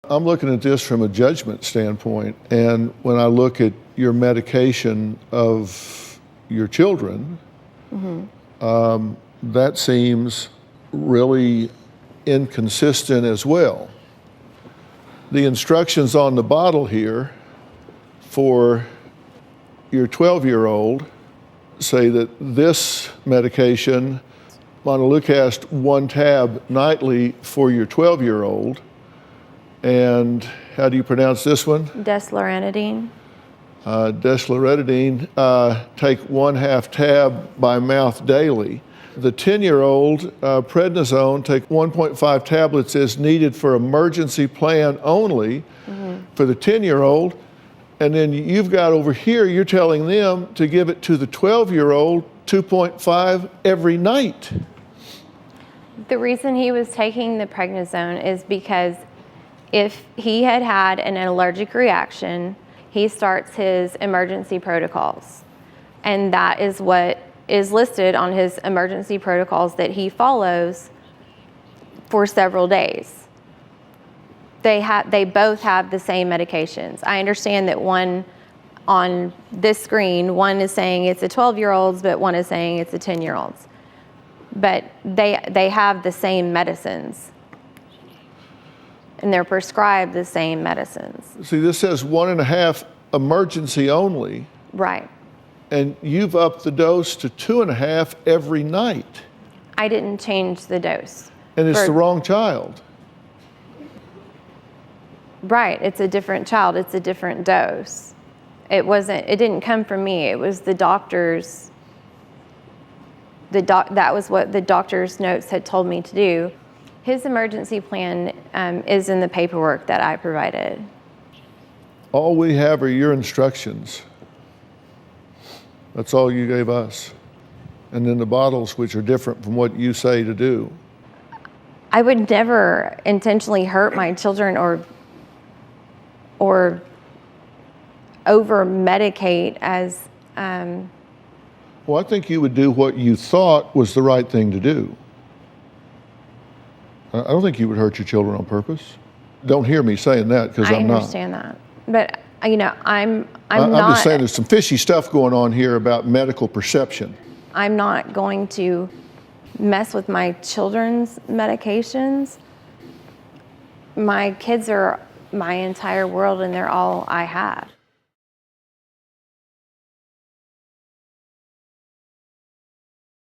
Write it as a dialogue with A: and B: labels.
A: I'm looking at this from a judgment standpoint, and when I look at your medication of your children, that seems really inconsistent as well. The instructions on the bottle here for your 12-year-old say that this medication, montelukast 1 tab nightly for your 12-year-old, and how do you pronounce this one?
B: Desloratadine.
A: Desloratadine, take 1/2 tab by mouth daily. The 10-year-old, prednisone, take 1.5 tablets as needed for emergency plan only for the 10-year-old. And then you've got over here, you're telling them to give it to the 12-year-old 2.5 every night.
B: The reason he was taking the prednisone is because if he had had an allergic reaction, he starts his emergency protocols. And that is what is listed on his emergency protocols that he follows for several days. They both have the same medications. I understand that one on this screen, one is saying it's a 12-year-old's, but one is saying it's a 10-year-old's. But they have the same medicines. And they're prescribed the same medicines.
A: See, this says 1.5 emergency only.
B: Right.
A: And you've upped the dose to 2.5 every night.
B: I didn't change the dose.
A: And it's the wrong child.
B: Right, it's a different child, it's a different dose. It didn't come from me, it was the doctor's, that was what the doctor's notes had told me to do. His emergency plan is in the paperwork that I provided.
A: All we have are your instructions. That's all you gave us. And then the bottles, which are different from what you say to do.
B: I would never intentionally hurt my children or over-medicate as...
A: Well, I think you would do what you thought was the right thing to do. I don't think you would hurt your children on purpose. Don't hear me saying that, because I'm not.
B: I understand that. But, you know, I'm
A: I'm
B: not...
A: just saying there's some fishy stuff going on here about medical perception.
B: I'm not going to mess with my children's medications. My kids are my entire world, and they're all I have.